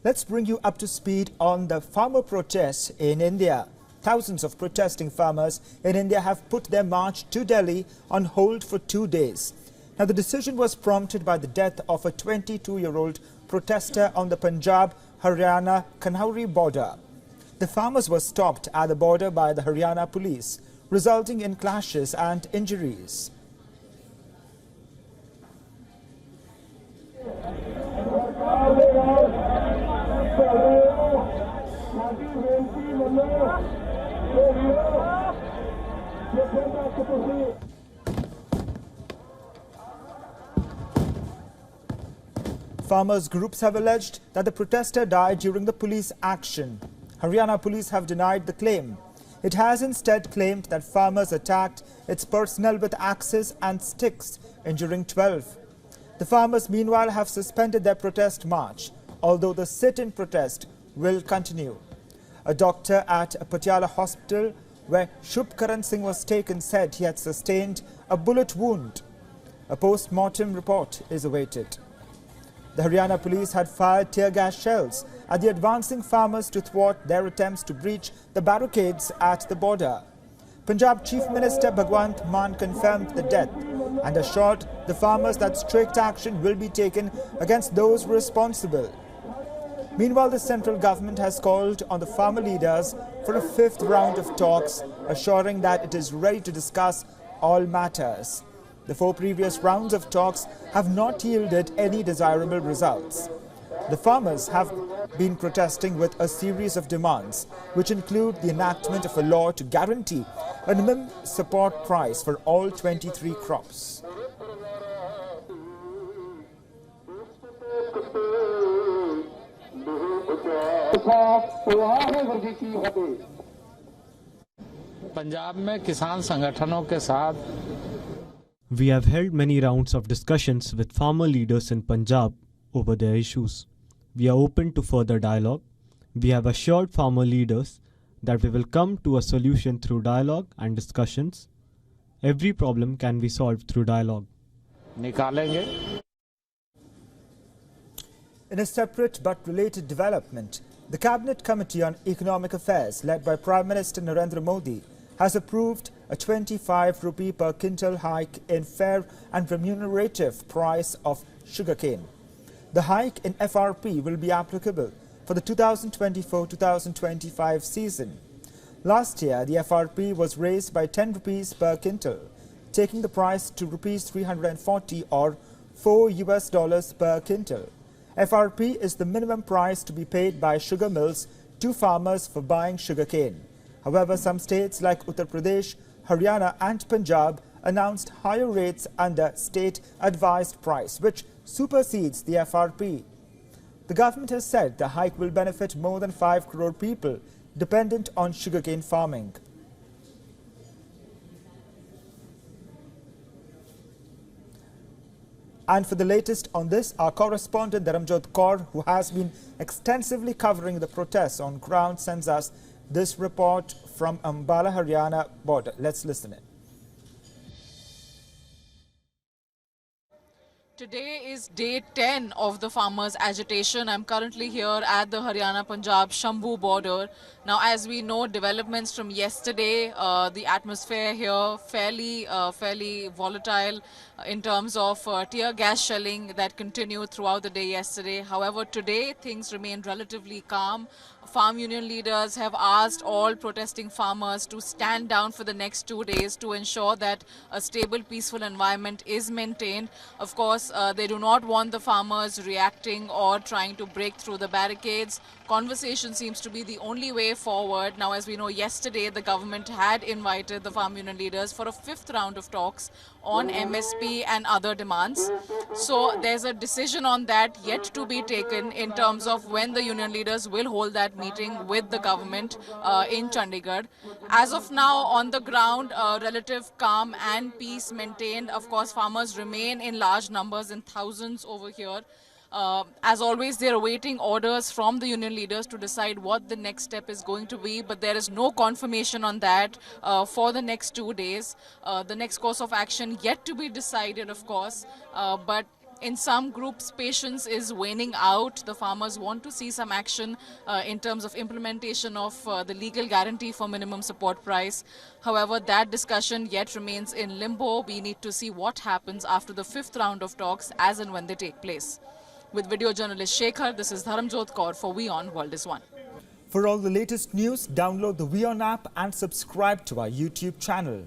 Let's bring you up to speed on the farmer protests in India. Thousands of protesting farmers in India have put their march to Delhi on hold for 2 days. Now, the decision was prompted by the death of a 22-year-old protester on the Punjab-Haryana Kanhauri border. The farmers were stopped at the border by the Haryana police, resulting in clashes and injuries. Farmers' groups have alleged that the protester died during the police action. Haryana police have denied the claim. It has instead claimed that farmers attacked its personnel with axes and sticks, injuring 12. The farmers meanwhile have suspended their protest march, although the sit-in protest will continue. A doctor at a Patiala hospital where Shubh Karan Singh was taken said he had sustained a bullet wound. A post-mortem report is awaited. The Haryana police had fired tear gas shells at the advancing farmers to thwart their attempts to breach the barricades at the border. Punjab Chief Minister Bhagwant Mann confirmed the death and assured the farmers that strict action will be taken against those responsible. Meanwhile, the central government has called on the farmer leaders for a fifth round of talks, assuring that it is ready to discuss all matters. The 4 previous rounds of talks have not yielded any desirable results. The farmers have been protesting with a series of demands, which include the enactment of a law to guarantee a minimum support price for all 23 crops. Punjab में किसान संगठनों के साथ We have held many rounds of discussions with farmer leaders in Punjab over their issues. We are open to further dialogue. We have assured farmer leaders that we will come to a solution through dialogue and discussions. Every problem can be solved through dialogue. निकालेंगे. In a separate but related development, the Cabinet Committee on Economic Affairs, led by Prime Minister Narendra Modi, has approved a 25 rupee per quintal hike in fair and remunerative price of sugarcane. The hike in FRP will be applicable for the 2024-2025 season. Last year, the FRP was raised by 10 rupees per quintal, taking the price to rupees 340 or $4 per quintal. FRP is the minimum price to be paid by sugar mills to farmers for buying sugarcane. However, some states like Uttar Pradesh, Haryana and Punjab announced higher rates under state-advised price, which supersedes the FRP. The government has said the hike will benefit more than 5 crore people dependent on sugarcane farming. And for the latest on this, our correspondent Dharamjot Kaur, who has been extensively covering the protests on ground, sends us this report from Ambala, Haryana border. Let's listen in. Today is day 10 of the farmers' agitation. I'm currently here at the Haryana-Punjab Shambhu border. Now, as we know, developments from yesterday, the atmosphere here fairly volatile in terms of tear gas shelling that continued throughout the day yesterday. However, today things remain relatively calm. Farm union leaders have asked all protesting farmers to stand down for the next 2 days to ensure that a stable, peaceful environment is maintained. Of course, they do not want the farmers reacting or trying to break through the barricades. Conversation seems to be the only way forward. Now, as we know, yesterday the government had invited the farm union leaders for a 5th round of talks on MSP and other demands. So there's a decision on that yet to be taken in terms of when the union leaders will hold that meeting with the government in Chandigarh. As of now, on the ground, relative calm and peace maintained. Of course, farmers remain in large numbers, in thousands over here. As always, they're awaiting orders from the union leaders to decide what the next step is going to be, but there is no confirmation on that for the next 2 days. The next course of action yet to be decided, of course, but In some groups, patience is waning out. The farmers want to see some action in terms of implementation of the legal guarantee for minimum support price. However, that discussion yet remains in limbo. We need to see what happens after the 5th round of talks as and when they take place. With video journalist Shekhar, this is Dharamjot Kaur for WION World is One. For all the latest news, download the WION app and subscribe to our YouTube channel.